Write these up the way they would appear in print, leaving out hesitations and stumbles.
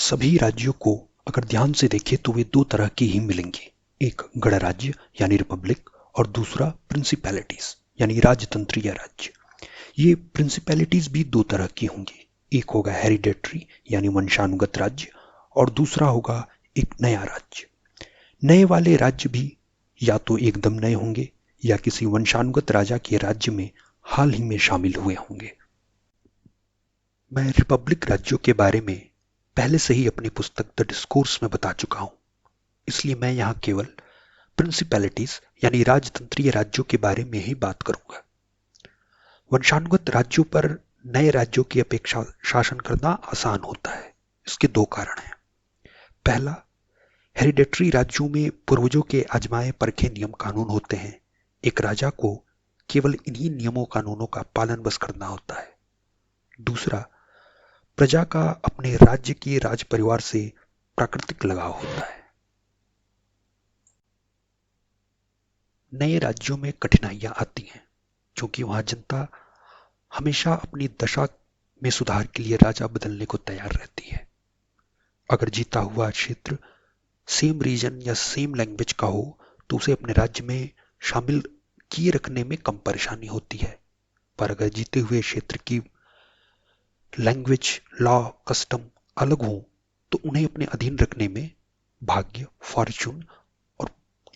सभी राज्यों को अगर ध्यान से देखें तो वे दो तरह के ही मिलेंगे। एक गणराज्य यानी रिपब्लिक और दूसरा प्रिंसिपैलिटीज यानी राजतंत्रीय राज्य। ये प्रिंसिपैलिटीज भी दो तरह की होंगी। एक होगा हेरिडेटरी यानी वंशानुगत राज्य और दूसरा होगा एक नया राज्य। नए वाले राज्य भी या तो एकदम नए होंगे या किसी वंशानुगत राजा के राज्य में हाल ही में शामिल हुए होंगे। मैं रिपब्लिक राज्यों के बारे में पहले से ही अपनी पुस्तक द डिस्कोर्स में बता चुका हूं, इसलिए मैं यहां केवल प्रिंसिपैलिटीज यानी राजतंत्रीय राज्यों के बारे में ही बात करूंगा। वंशानुगत राज्यों पर नए राज्यों की अपेक्षा शासन करना आसान होता है। इसके दो कारण हैं। पहला, हेरिडेटरी राज्यों में पूर्वजों के आजमाए परखे नियम कानून होते हैं। एक राजा को केवल इन्हीं नियमों कानूनों का पालन बस करना होता है। दूसरा, प्रजा का अपने राज्य के राज परिवार से प्राकृतिक लगाव होता है। नए राज्यों में कठिनाइयां आती हैं क्योंकि वहां जनता हमेशा अपनी दशा में सुधार के लिए राजा बदलने को तैयार रहती है। अगर जीता हुआ क्षेत्र सेम रीजन या सेम लैंग्वेज का हो तो उसे अपने राज्य में शामिल किए रखने में कम परेशानी होती है। पर अगर जीते हुए क्षेत्र की लैंग्वेज, लॉ, कस्टम अलग हो तो उन्हें अपने अधीन रखने में भाग्य, फॉर्चून और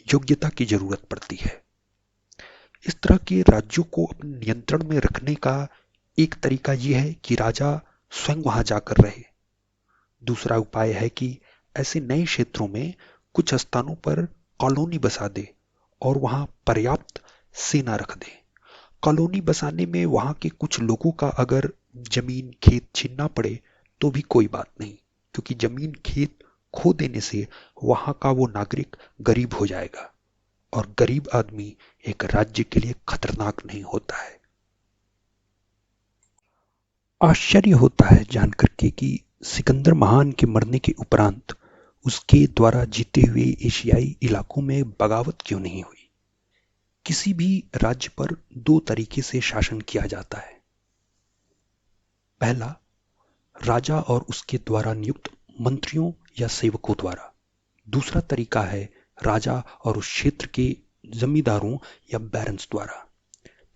योग्यता की जरूरत पड़ती है। इस तरह के राज्यों को अपने नियंत्रण में रखने का एक तरीका यह है कि राजा स्वयं वहां जाकर रहे। दूसरा उपाय है कि ऐसे नए क्षेत्रों में कुछ स्थानों पर कॉलोनी बसा दे और वहां पर्याप्त सेना रख दे। कॉलोनी बसाने में वहां के कुछ लोगों का अगर जमीन खेत छीनना पड़े तो भी कोई बात नहीं, क्योंकि जमीन खेत खो देने से वहां का वो नागरिक गरीब हो जाएगा और गरीब आदमी एक राज्य के लिए खतरनाक नहीं होता है। आश्चर्य होता है जानकर के कि सिकंदर महान के मरने के उपरांत उसके द्वारा जीते हुए एशियाई इलाकों में बगावत क्यों नहीं हुई। किसी भी राज्य पर दो तरीके से शासन किया जाता है। पहला, राजा और उसके द्वारा नियुक्त मंत्रियों या सेवकों द्वारा। दूसरा तरीका है राजा और उस क्षेत्र के जमींदारों या बैरन्स द्वारा।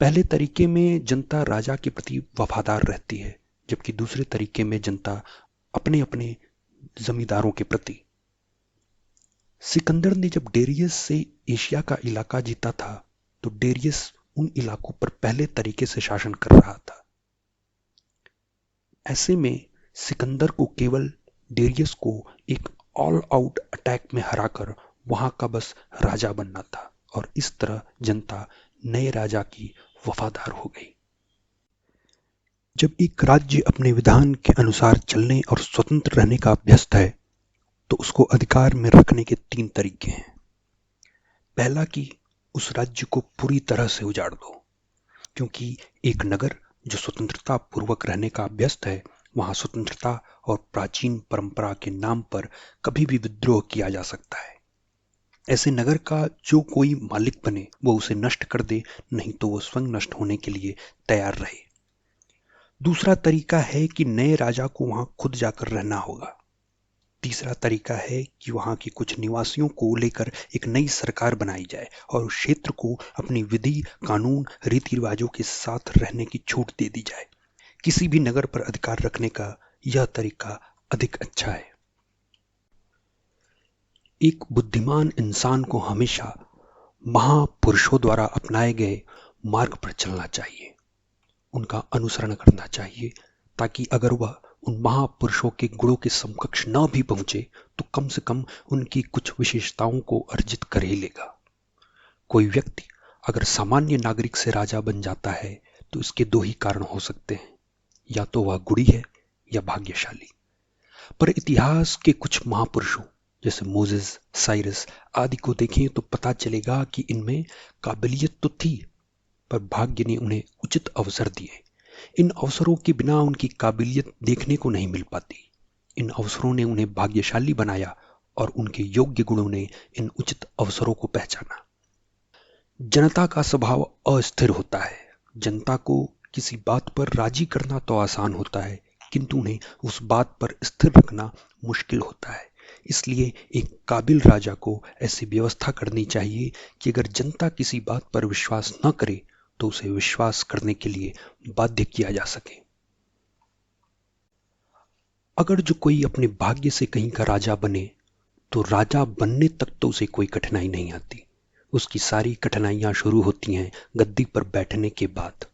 पहले तरीके में जनता राजा के प्रति वफादार रहती है, जबकि दूसरे तरीके में जनता अपने अपने जमींदारों के प्रति। सिकंदर ने जब डेरियस से एशिया का इलाका जीता था तो डेरियस उन इलाकों पर पहले तरीके से शासन कर रहा था। ऐसे में सिकंदर को केवल डेरियस को एक ऑल आउट अटैक में हराकर वहां का बस राजा बनना था और इस तरह जनता नए राजा की वफादार हो गई। जब एक राज्य अपने विधान के अनुसार चलने और स्वतंत्र रहने का अभ्यस्त है तो उसको अधिकार में रखने के तीन तरीके हैं। पहला कि उस राज्य को पूरी तरह से उजाड़ दो, क्योंकि एक नगर जो स्वतंत्रता पूर्वक रहने का अभ्यस्त है वहां स्वतंत्रता और प्राचीन परंपरा के नाम पर कभी भी विद्रोह किया जा सकता है। ऐसे नगर का जो कोई मालिक बने वो उसे नष्ट कर दे, नहीं तो वो स्वयं नष्ट होने के लिए तैयार रहे। दूसरा तरीका है कि नए राजा को वहां खुद जाकर रहना होगा। तीसरा तरीका है कि वहां के कुछ निवासियों को लेकर एक नई सरकार बनाई जाए और उस क्षेत्र को अपनी विधि, कानून, रीति रिवाजों के साथ रहने की छूट दे दी जाए। किसी भी नगर पर अधिकार रखने का यह तरीका अधिक अच्छा है। एक बुद्धिमान इंसान को हमेशा महापुरुषों द्वारा अपनाए गए मार्ग पर चलना चाहिए, उनका अनुसरण करना चाहिए, ताकि अगर वह उन महापुरुषों के गुणों के समकक्ष न भी पहुंचे तो कम से कम उनकी कुछ विशेषताओं को अर्जित कर ही लेगा। कोई व्यक्ति अगर सामान्य नागरिक से राजा बन जाता है तो इसके दो ही कारण हो सकते हैं, या तो वह गुणी है या भाग्यशाली। पर इतिहास के कुछ महापुरुषों जैसे मोजेस, साइरस आदि को देखें तो पता चलेगा कि इनमें काबिलियत तो थी, पर भाग्य ने उन्हें उचित अवसर दिए। इन अवसरों के बिना उनकी काबिलियत देखने को नहीं मिल पाती। इन अवसरों ने उन्हें भाग्यशाली बनाया और उनके योग्य गुणों ने इन उचित अवसरों को पहचाना। जनता का स्वभाव अस्थिर होता है। जनता को किसी बात पर राजी करना तो आसान होता है, किंतु उन्हें उस बात पर स्थिर रखना मुश्किल होता है। इसलिए एक काबिल राजा को ऐसी व्यवस्था करनी चाहिए कि अगर जनता किसी बात पर विश्वास न करे तो उसे विश्वास करने के लिए बाध्य किया जा सके। अगर जो कोई अपने भाग्य से कहीं का राजा बने तो राजा बनने तक तो उसे कोई कठिनाई नहीं आती। उसकी सारी कठिनाइयां शुरू होती हैं गद्दी पर बैठने के बाद।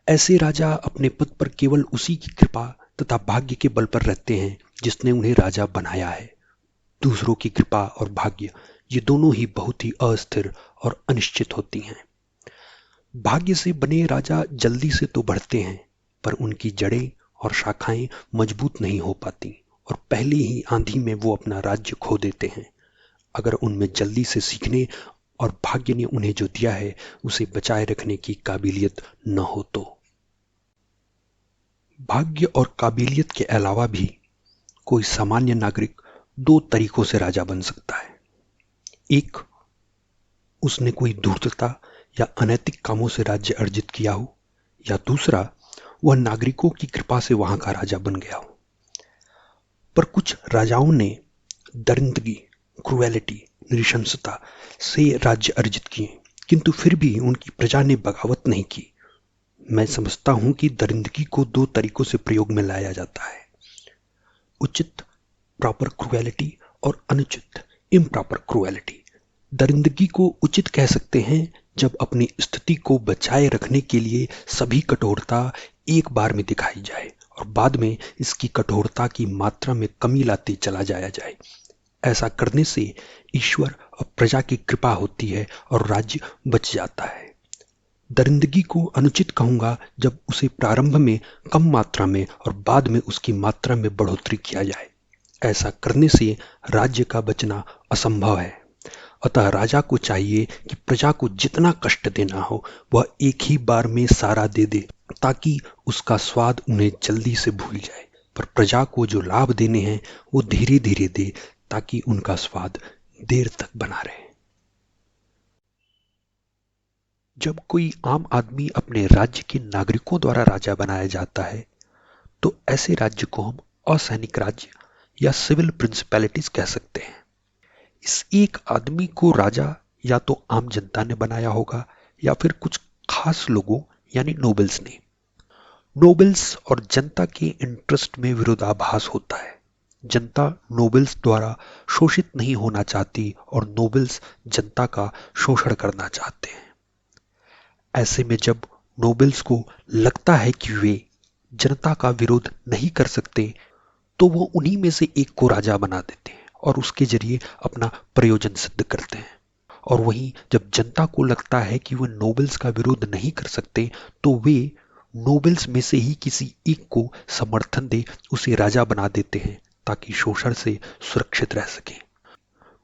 ऐसे राजा अपने पद पर केवल उसी की कृपा तथा भाग्य के बल पर रहते हैं जिसने उन्हें राजा बनाया है। दूसरों की कृपा और भाग्य ये दोनों ही बहुत ही अस्थिर और अनिश्चित होती हैं। भाग्य से बने राजा जल्दी से तो बढ़ते हैं पर उनकी जड़ें और शाखाएं मजबूत नहीं हो पाती और पहले ही आंधी में वो अपना राज्य खो देते हैं। अगर उनमें जल्दी से सीखने और भाग्य ने उन्हें जो दिया है उसे बचाए रखने की काबिलियत न हो तो। भाग्य और काबिलियत के अलावा भी कोई सामान्य नागरिक दो तरीकों से राजा बन सकता है। एक, उसने कोई धूर्तता या अनैतिक कामों से राज्य अर्जित किया हो, या दूसरा, वह नागरिकों की कृपा से वहां का राजा बन गया हो। पर कुछ राजाओं ने दरिंदगी, क्रुएलिटी, नृशंसता से राज्य अर्जित किए, किंतु फिर भी उनकी प्रजा ने बगावत नहीं की। मैं समझता हूं कि दरिंदगी को दो तरीकों से प्रयोग में लाया जाता है, उचित प्रॉपर क्रुएलिटी और अनुचित इम्प्रॉपर क्रुएलिटी। दरिंदगी को उचित कह सकते हैं जब अपनी स्थिति को बचाए रखने के लिए सभी कठोरता एक बार में दिखाई जाए और बाद में इसकी कठोरता की मात्रा में कमी लाते चला जाया जाए। ऐसा करने से ईश्वर और प्रजा की कृपा होती है और राज्य बच जाता है। दरिंदगी को अनुचित कहूंगा जब उसे प्रारंभ में कम मात्रा में और बाद में उसकी मात्रा में बढ़ोतरी किया जाए। ऐसा करने से राज्य का बचना असंभव है। अतः राजा को चाहिए कि प्रजा को जितना कष्ट देना हो वह एक ही बार में सारा दे दे ताकि उसका स्वाद उन्हें जल्दी से भूल जाए, पर प्रजा को जो लाभ देने हैं वो धीरे धीरे दे ताकि उनका स्वाद देर तक बना रहे। जब कोई आम आदमी अपने राज्य के नागरिकों द्वारा राजा बनाया जाता है तो ऐसे राज्य को हम असैनिक राज्य या सिविल प्रिंसिपैलिटीज कह सकते हैं। इस एक आदमी को राजा या तो आम जनता ने बनाया होगा या फिर कुछ खास लोगों यानी नोबल्स ने। नोबल्स और जनता के इंटरेस्ट में विरोधाभास होता है। जनता नोबल्स द्वारा शोषित नहीं होना चाहती और नोबल्स जनता का शोषण करना चाहते हैं। ऐसे में जब नोबल्स को लगता है कि वे जनता का विरोध नहीं कर सकते तो वो उन्हीं में से एक को राजा बना देते हैं और उसके जरिए अपना प्रयोजन सिद्ध करते हैं। और वहीं जब जनता को लगता है कि वे नोबल्स का विरोध नहीं कर सकते तो वे नोबल्स में से ही किसी एक को समर्थन दे उसे राजा बना देते हैं ताकि शोषण से सुरक्षित रह सके।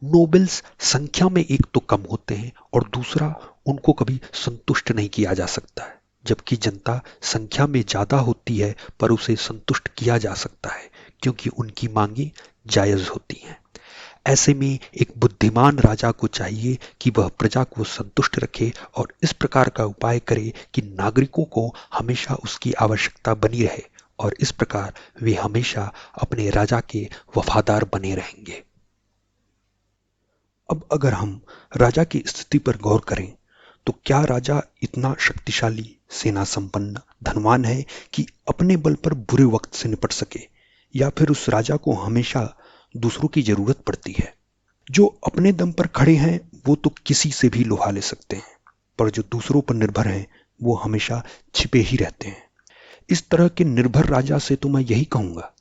नोबल्स संख्या में एक तो कम होते हैं और दूसरा उनको कभी संतुष्ट नहीं किया जा सकता है, जबकि जनता संख्या में ज्यादा होती है पर उसे संतुष्ट किया जा सकता है क्योंकि उनकी मांगे जायज होती हैं। ऐसे में एक बुद्धिमान राजा को चाहिए कि वह प्रजा को संतुष्ट रखे और इस प्रकार का उपाय करे कि नागरिकों को हमेशा उसकी आवश्यकता बनी रहे और इस प्रकार वे हमेशा अपने राजा के वफादार बने रहेंगे। अब अगर हम राजा की स्थिति पर गौर करें तो क्या राजा इतना शक्तिशाली, सेना संपन्न, धनवान है कि अपने बल पर बुरे वक्त से निपट सके, या फिर उस राजा को हमेशा दूसरों की जरूरत पड़ती है? जो अपने दम पर खड़े हैं वो तो किसी से भी लोहा ले सकते हैं, पर जो दूसरों पर निर्भर हैं वो हमेशा छिपे ही रहते हैं। इस तरह के निर्भर राजा से तो मैं यही कहूंगा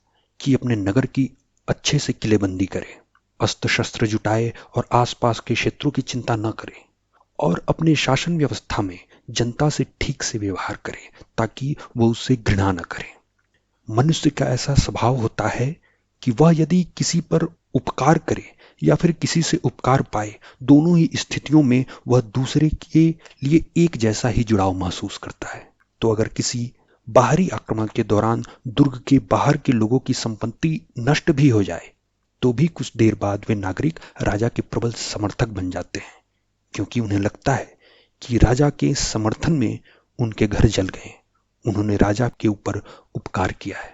कि अपने नगर की अच्छे से किलेबंदी करे, अस्त्र शस्त्र जुटाए और आसपास के क्षेत्रों की चिंता न करे और अपने शासन व्यवस्था में जनता से ठीक से व्यवहार करे ताकि वो उससे घृणा न करे। मनुष्य का ऐसा स्वभाव होता है कि वह यदि किसी पर उपकार करे या फिर किसी से उपकार पाए, दोनों ही स्थितियों में वह दूसरे के लिए एक जैसा ही जुड़ाव महसूस करता है। तो अगर किसी बाहरी आक्रमण के दौरान दुर्ग के बाहर के लोगों की संपत्ति नष्ट भी हो जाए तो भी कुछ देर बाद वे नागरिक राजा के प्रबल समर्थक बन जाते हैं, क्योंकि उन्हें लगता है कि राजा के समर्थन में उनके घर जल गए, उन्होंने राजा के ऊपर उपकार किया है।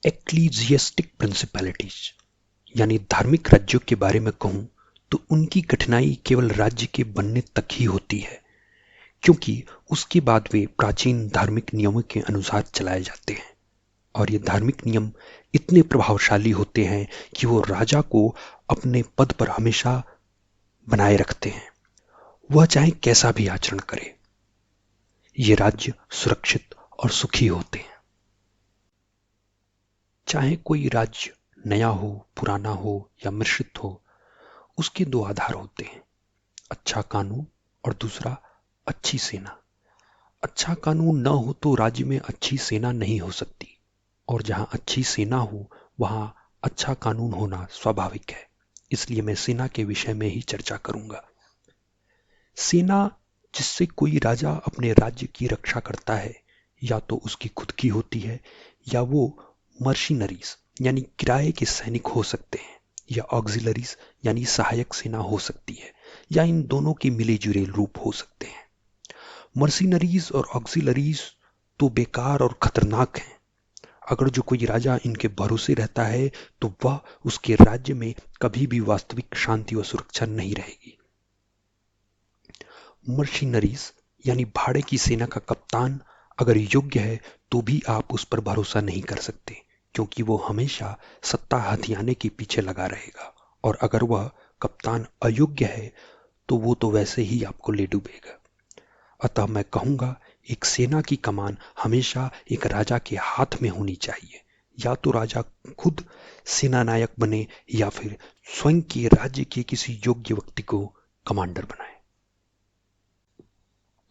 एक्लीजियस्टिक प्रिंसिपैलिटीज यानी धार्मिक राज्यों के बारे में कहूं तो उनकी कठिनाई केवल राज्य के बनने तक ही होती है, क्योंकि उसके बाद वे प्राचीन धार्मिक नियमों के अनुसार चलाए जाते हैं और ये धार्मिक नियम इतने प्रभावशाली होते हैं कि वो राजा को अपने पद पर हमेशा बनाए रखते हैं, वह चाहे कैसा भी आचरण करे। ये राज्य सुरक्षित और सुखी होते हैं। चाहे कोई राज्य नया हो, पुराना हो या मिश्रित हो, उसके दो आधार होते हैं, अच्छा कानून और दूसरा अच्छी सेना। अच्छा कानून न हो तो राज्य में अच्छी सेना नहीं हो सकती, और जहां अच्छी सेना हो वहां अच्छा कानून होना स्वाभाविक है। इसलिए मैं सेना के विषय में ही चर्चा करूंगा। सेना जिससे कोई राजा अपने राज्य की रक्षा करता है, या तो उसकी खुद की होती है या वो मर्शिनरीज यानी किराए के सैनिक हो सकते हैं, या ऑक्सिलरीज यानी सहायक सेना हो सकती है, या इन दोनों के मिले जुले रूप हो सकते हैं। मर्सिनरीज और ऑक्सिलरीज तो बेकार और खतरनाक हैं। अगर जो कोई राजा इनके भरोसे रहता है तो वह उसके राज्य में कभी भी वास्तविक शांति व सुरक्षा नहीं रहेगी। मर्शिनरीज यानी भाड़े की सेना का कप्तान अगर योग्य है तो भी आप उस पर भरोसा नहीं कर सकते, क्योंकि वो हमेशा सत्ता हथियाने के पीछे लगा रहेगा, और अगर वह कप्तान अयोग्य है तो वो तो वैसे ही आपको ले डूबेगा। अतः मैं कहूंगा एक सेना की कमान हमेशा एक राजा के हाथ में होनी चाहिए। या तो राजा खुद सेनानायक बने या फिर स्वयं के राज्य के किसी योग्य व्यक्ति को कमांडर बनाए।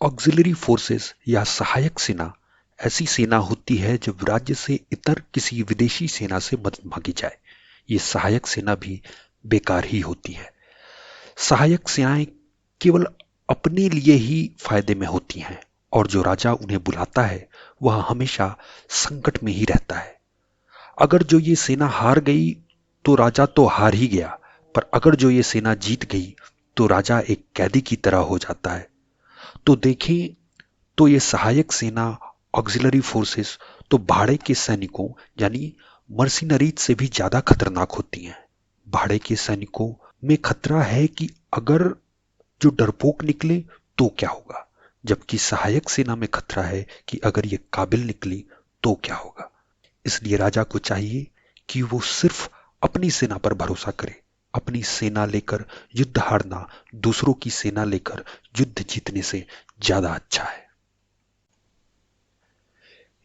ऑक्सिलरी फोर्सेस या सहायक सेना ऐसी सेना होती है जब राज्य से इतर किसी विदेशी सेना से मदद मांगी जाए। ये सहायक सेना भी बेकार ही होती है। सहायक सेनाएं केवल अपने लिए ही फायदे में होती हैं, और जो राजा उन्हें बुलाता है वह हमेशा संकट में ही रहता है। अगर जो ये सेना हार गई तो राजा तो हार ही गया, पर अगर जो ये सेना जीत गई तो राजा एक कैदी की तरह हो जाता है। तो देखें तो ये सहायक सेना ऑक्सिलरी फोर्सेस तो भाड़े के सैनिकों यानी मर्सिनरीज से भी ज्यादा खतरनाक होती हैं। भाड़े के सैनिकों में खतरा है कि अगर जो डरपोक निकले तो क्या होगा, जबकि सहायक सेना में खतरा है कि अगर ये काबिल निकली तो क्या होगा। इसलिए राजा को चाहिए कि वो सिर्फ अपनी सेना पर भरोसा करे। अपनी सेना लेकर युद्ध हारना दूसरों की सेना लेकर युद्ध जीतने से ज्यादा अच्छा है।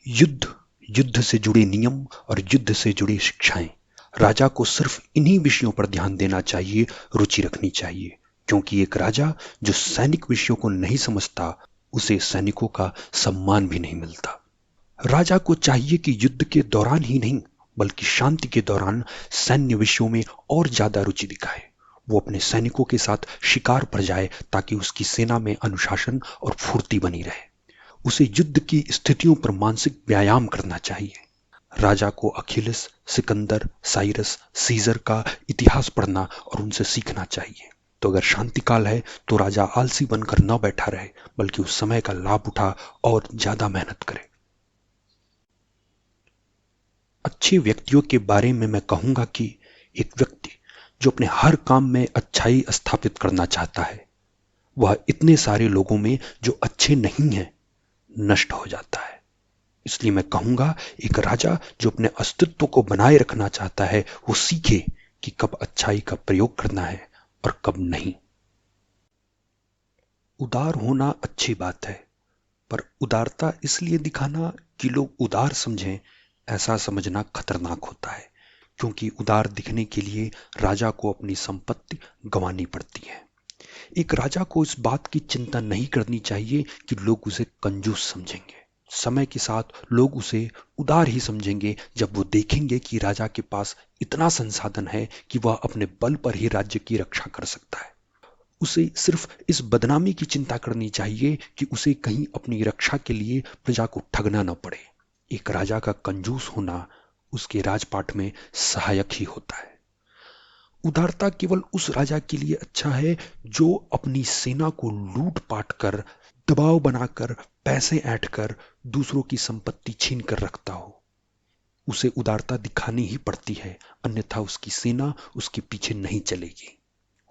युद्ध, युद्ध से जुड़े नियम और युद्ध से जुड़ी शिक्षाएं, राजा को सिर्फ इन्हीं विषयों पर ध्यान देना चाहिए, रुचि रखनी चाहिए, क्योंकि एक राजा जो सैनिक विषयों को नहीं समझता उसे सैनिकों का सम्मान भी नहीं मिलता। राजा को चाहिए कि युद्ध के दौरान ही नहीं बल्कि शांति के दौरान सैन्य विषयों में और ज्यादा रुचि दिखाए। वो अपने सैनिकों के साथ शिकार पर जाए ताकि उसकी सेना में अनुशासन और फुर्ती बनी रहे। उसे युद्ध की स्थितियों पर मानसिक व्यायाम करना चाहिए। राजा को अखिलस, सिकंदर, साइरस, सीजर का इतिहास पढ़ना और उनसे सीखना चाहिए। तो अगर शांति काल है तो राजा आलसी बनकर न बैठा रहे बल्कि उस समय का लाभ उठा और ज्यादा मेहनत करे। अच्छे व्यक्तियों के बारे में मैं कहूंगा कि एक व्यक्ति जो अपने हर काम में अच्छाई स्थापित करना चाहता है, वह इतने सारे लोगों में जो अच्छे नहीं हैं नष्ट हो जाता है। इसलिए मैं कहूंगा एक राजा जो अपने अस्तित्व को बनाए रखना चाहता है वो सीखे कि कब अच्छाई का प्रयोग करना है और कब नहीं। उदार होना अच्छी बात है, पर उदारता इसलिए दिखाना कि लोग उदार समझें, ऐसा समझना खतरनाक होता है, क्योंकि उदार दिखने के लिए राजा को अपनी संपत्ति गंवानी पड़ती है। एक राजा को इस बात की चिंता नहीं करनी चाहिए कि लोग उसे कंजूस समझेंगे। समय के साथ लोग उसे उदार ही समझेंगे जब वो देखेंगे कि राजा के पास इतना संसाधन है कि वह अपने बल पर ही राज्य की रक्षा कर सकता है। उसे सिर्फ इस बदनामी की चिंता करनी चाहिए कि उसे कहीं अपनी रक्षा के लिए प्रजा को ठगना न पड़े। एक राजा का कंजूस होना उसके राजपाट में सहायक ही होता है। उदारता केवल उस राजा के लिए अच्छा है जो अपनी सेना को लूट पाट कर, दबाव बनाकर, पैसे ऐंठ कर दूसरों की संपत्ति छीन कर रखता हो। उसे उदारता दिखानी ही पड़ती है, अन्यथा उसकी सेना उसके पीछे नहीं चलेगी।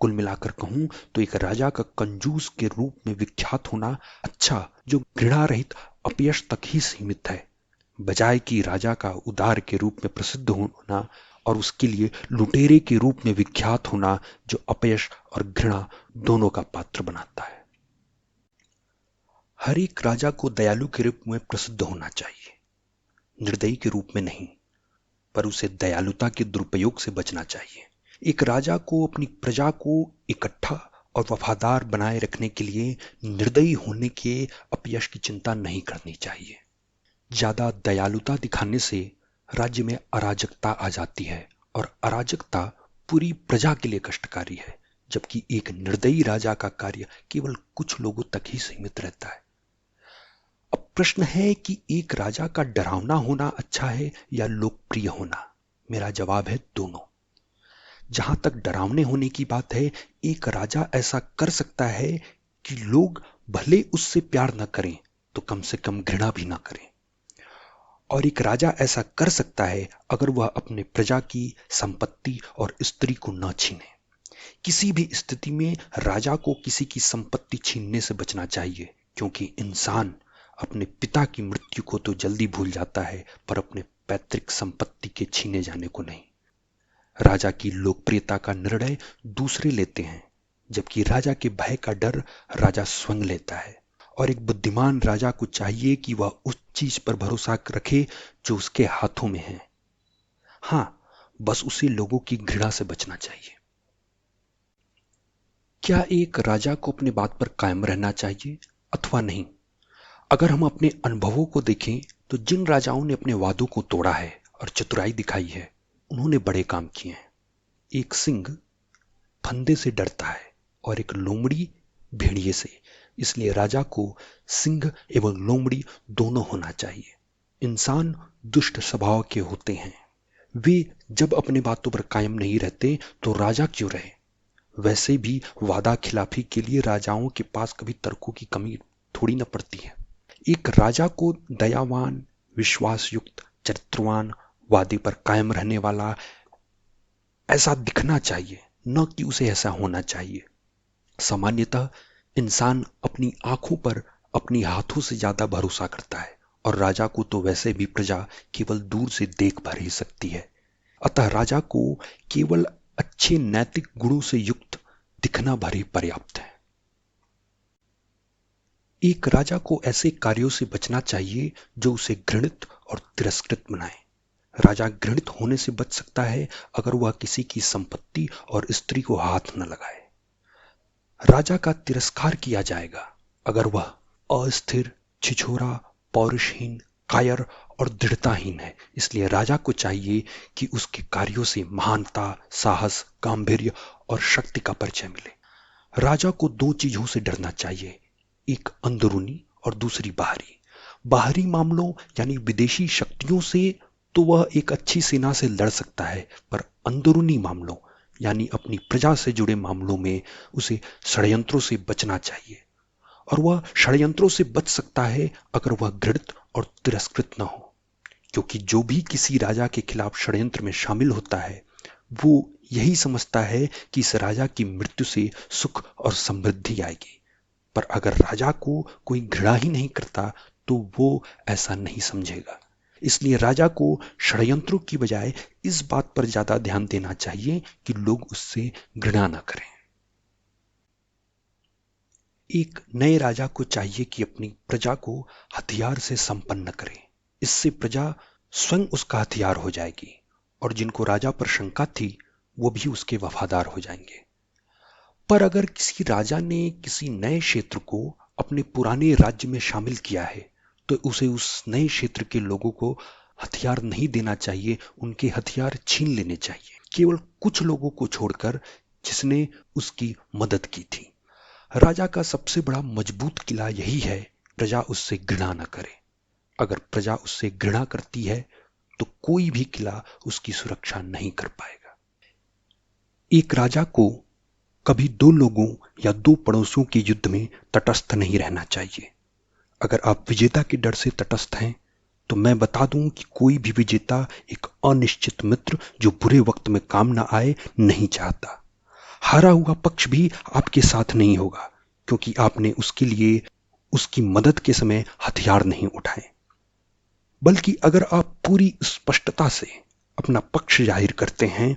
कुल मिलाकर कहूं तो एक राजा का कंजूस के रूप में विख्यात होना अच्छा, जो घृणा रहित अपयश तक ही सीमित है, बजाय कि राजा का उदार के रूप में प्रसिद्ध होना और उसके लिए लुटेरे के रूप में विख्यात होना, जो अपयश और घृणा दोनों का पात्र बनाता है। हर एक राजा को दयालु के रूप में प्रसिद्ध होना चाहिए, निर्दयी के रूप में नहीं, पर उसे दयालुता के दुरुपयोग से बचना चाहिए। एक राजा को अपनी प्रजा को इकट्ठा और वफादार बनाए रखने के लिए निर्दयी होने के अपयश की चिंता नहीं करनी चाहिए। ज्यादा दयालुता दिखाने से राज्य में अराजकता आ जाती है और अराजकता पूरी प्रजा के लिए कष्टकारी है, जबकि एक निर्दयी राजा का कार्य केवल कुछ लोगों तक ही सीमित रहता है। अब प्रश्न है कि एक राजा का डरावना होना अच्छा है या लोकप्रिय होना? मेरा जवाब है दोनों। जहां तक डरावने होने की बात है, एक राजा ऐसा कर सकता है कि लोग भले उससे प्यार न करें तो कम से कम घृणा भी ना करें, और एक राजा ऐसा कर सकता है अगर वह अपने प्रजा की संपत्ति और स्त्री को न छीने। किसी भी स्थिति में राजा को किसी की संपत्ति छीनने से बचना चाहिए, क्योंकि इंसान अपने पिता की मृत्यु को तो जल्दी भूल जाता है, पर अपने पैतृक संपत्ति के छीने जाने को नहीं। राजा की लोकप्रियता का निर्णय दूसरे लेते हैं, जबकि राजा के भय का डर राजा स्वयं लेता है। और एक बुद्धिमान राजा को चाहिए कि वह उस चीज पर भरोसा रखे जो उसके हाथों में है। हां, बस उसे लोगों की घृणा से बचना चाहिए। क्या एक राजा को अपनी बात पर कायम रहना चाहिए अथवा नहीं? अगर हम अपने अनुभवों को देखें तो जिन राजाओं ने अपने वादों को तोड़ा है और चतुराई दिखाई है, उन्होंने बड़े काम किए हैं। एक सिंह फंदे से डरता है और एक लोमड़ी भेड़िए से, इसलिए राजा को सिंह एवं लोमड़ी दोनों होना चाहिए। इंसान दुष्ट स्वभाव के होते हैं, वे जब अपने बातों पर कायम नहीं रहते तो राजा क्यों रहे? वैसे भी वादा खिलाफी के लिए राजाओं के पास कभी तर्कों की कमी थोड़ी न पड़ती है। एक राजा को दयावान, विश्वासयुक्त, चरित्रवान, वादे पर कायम रहने वाला ऐसा दिखना चाहिए, न कि उसे ऐसा होना चाहिए। सामान्यतः इंसान अपनी आंखों पर अपनी हाथों से ज्यादा भरोसा करता है, और राजा को तो वैसे भी प्रजा केवल दूर से देख भर ही सकती है। अतः राजा को केवल अच्छे नैतिक गुणों से युक्त दिखना भर ही पर्याप्त है। एक राजा को ऐसे कार्यों से बचना चाहिए जो उसे घृणित और तिरस्कृत बनाए। राजा घृणित होने से बच सकता है अगर वह किसी की संपत्ति और स्त्री को हाथ न लगाए। राजा का तिरस्कार किया जाएगा अगर वह अस्थिर, छिछोरा, पौरुषहीन, कायर और दृढ़ताहीन है। इसलिए राजा को चाहिए कि उसके कार्यों से महानता, साहस, गांभीर्य और शक्ति का परिचय मिले। राजा को दो चीजों से डरना चाहिए, एक अंदरूनी और दूसरी बाहरी। बाहरी मामलों यानी विदेशी शक्तियों से तो वह एक अच्छी सेना से लड़ सकता है, पर अंदरूनी मामलों यानी अपनी प्रजा से जुड़े मामलों में उसे षड्यंत्रों से बचना चाहिए। और वह षड्यंत्रों से बच सकता है अगर वह घृणित और तिरस्कृत न हो, क्योंकि जो भी किसी राजा के खिलाफ षड्यंत्र में शामिल होता है, वो यही समझता है कि इस राजा की मृत्यु से सुख और समृद्धि आएगी। पर अगर राजा को कोई घृणा ही नहीं करता तो वो ऐसा नहीं समझेगा। इसलिए राजा को षड्यंत्रों की बजाय इस बात पर ज्यादा ध्यान देना चाहिए कि लोग उससे घृणा न करें। एक नए राजा को चाहिए कि अपनी प्रजा को हथियार से संपन्न करे। इससे प्रजा स्वयं उसका हथियार हो जाएगी, और जिनको राजा पर शंका थी वो भी उसके वफादार हो जाएंगे। पर अगर किसी राजा ने किसी नए क्षेत्र को अपने पुराने राज्य में शामिल किया है, तो उसे उस नए क्षेत्र के लोगों को हथियार नहीं देना चाहिए, उनके हथियार छीन लेने चाहिए, केवल कुछ लोगों को छोड़कर जिसने उसकी मदद की थी। राजा का सबसे बड़ा मजबूत किला यही है, प्रजा उससे घृणा न करे। अगर प्रजा उससे घृणा करती है तो कोई भी किला उसकी सुरक्षा नहीं कर पाएगा। एक राजा को कभी दो लोगों या दो पड़ोसियों के युद्ध में तटस्थ नहीं रहना चाहिए। अगर आप विजेता के डर से तटस्थ हैं तो मैं बता दूं कि कोई भी विजेता एक अनिश्चित मित्र जो बुरे वक्त में काम ना आए नहीं चाहता। हारा हुआ पक्ष भी आपके साथ नहीं होगा, क्योंकि आपने उसके लिए उसकी मदद के समय हथियार नहीं उठाए। बल्कि अगर आप पूरी स्पष्टता से अपना पक्ष जाहिर करते हैं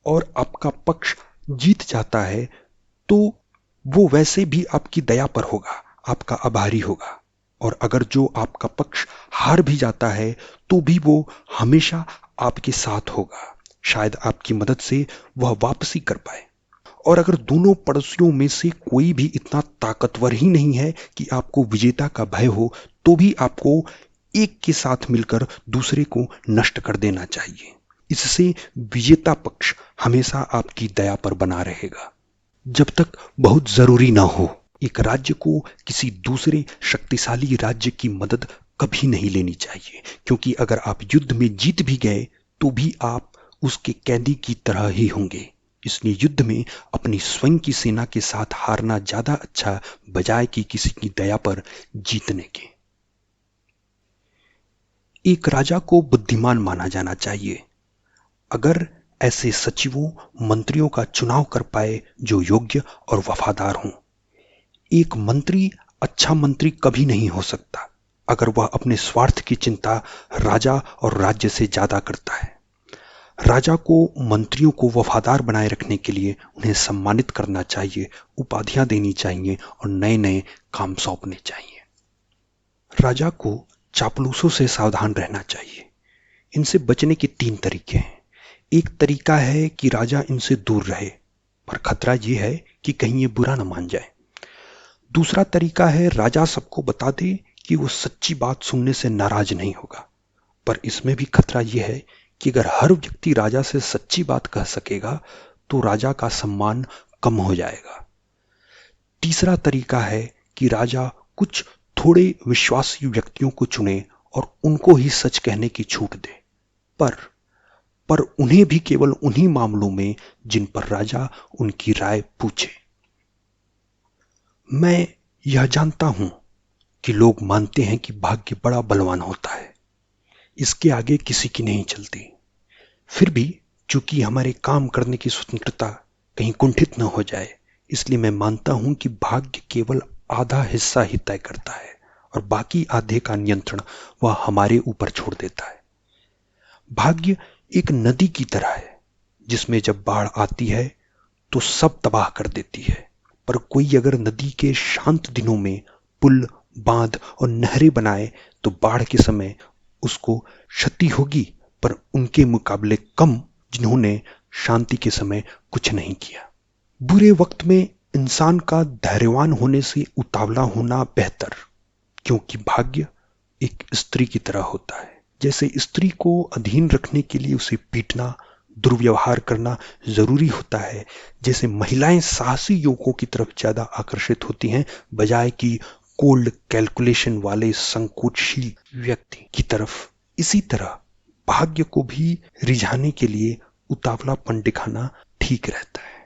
और आपका पक्ष जीत जाता है, तो वो वैसे भी आपकी दया पर होगा, आपका आभारी होगा। और अगर जो आपका पक्ष हार भी जाता है तो भी वो हमेशा आपके साथ होगा, शायद आपकी मदद से वह वापसी कर पाए। और अगर दोनों पड़ोसियों में से कोई भी इतना ताकतवर ही नहीं है कि आपको विजेता का भय हो, तो भी आपको एक के साथ मिलकर दूसरे को नष्ट कर देना चाहिए। इससे विजेता पक्ष हमेशा आपकी दया पर बना रहेगा जब तक बहुत जरूरी ना हो। एक राज्य को किसी दूसरे शक्तिशाली राज्य की मदद कभी नहीं लेनी चाहिए, क्योंकि अगर आप युद्ध में जीत भी गए तो भी आप उसके कैदी की तरह ही होंगे। इसलिए युद्ध में अपनी स्वयं की सेना के साथ हारना ज्यादा अच्छा, बजाय कि किसी की दया पर जीतने के। एक राजा को बुद्धिमान माना जाना चाहिए अगर ऐसे सचिवों मंत्रियों का चुनाव कर पाए जो योग्य और वफादार हों। एक मंत्री अच्छा मंत्री कभी नहीं हो सकता अगर वह अपने स्वार्थ की चिंता राजा और राज्य से ज्यादा करता है। राजा को मंत्रियों को वफादार बनाए रखने के लिए उन्हें सम्मानित करना चाहिए, उपाधियां देनी चाहिए और नए नए काम सौंपने चाहिए। राजा को चापलूसों से सावधान रहना चाहिए। इनसे बचने के 3 तरीके हैं। एक तरीका है कि राजा इनसे दूर रहे, पर खतरा यह है कि कहीं ये बुरा न मान जाए। दूसरा तरीका है राजा सबको बता दे कि वो सच्ची बात सुनने से नाराज नहीं होगा, पर इसमें भी खतरा यह है कि अगर हर व्यक्ति राजा से सच्ची बात कह सकेगा तो राजा का सम्मान कम हो जाएगा। तीसरा तरीका है कि राजा कुछ थोड़े विश्वासी व्यक्तियों को चुने और उनको ही सच कहने की छूट दे, पर उन्हें भी केवल उन्हीं मामलों में जिन पर राजा उनकी राय पूछे। मैं यह जानता हूं कि लोग मानते हैं कि भाग्य बड़ा बलवान होता है, इसके आगे किसी की नहीं चलती। फिर भी चूंकि हमारे काम करने की स्वतंत्रता कहीं कुंठित न हो जाए, इसलिए मैं मानता हूं कि भाग्य केवल आधा हिस्सा ही तय करता है और बाकी आधे का नियंत्रण वह हमारे ऊपर छोड़ देता है। भाग्य एक नदी की तरह है जिसमें जब बाढ़ आती है तो सब तबाह कर देती है, पर कोई अगर नदी के शांत दिनों में पुल, बांध और नहरें बनाए तो बाढ़ के समय उसको क्षति होगी, पर उनके मुकाबले कम जिन्होंने शांति के समय कुछ नहीं किया। बुरे वक्त में इंसान का धैर्यवान होने से उतावला होना बेहतर, क्योंकि भाग्य एक स्त्री की तरह होता है। जैसे स्त्री को अधीन रखने के लिए उसे पीटना, दुर्व्यवहार करना जरूरी होता है, जैसे महिलाएं साहसी युवकों की तरफ ज्यादा आकर्षित होती हैं बजाय कि कोल्ड कैलकुलेशन वाले संकोचशील व्यक्ति की तरफ। इसी तरह भाग्य को भी रिझाने के लिए उतावलापन दिखाना ठीक रहता है।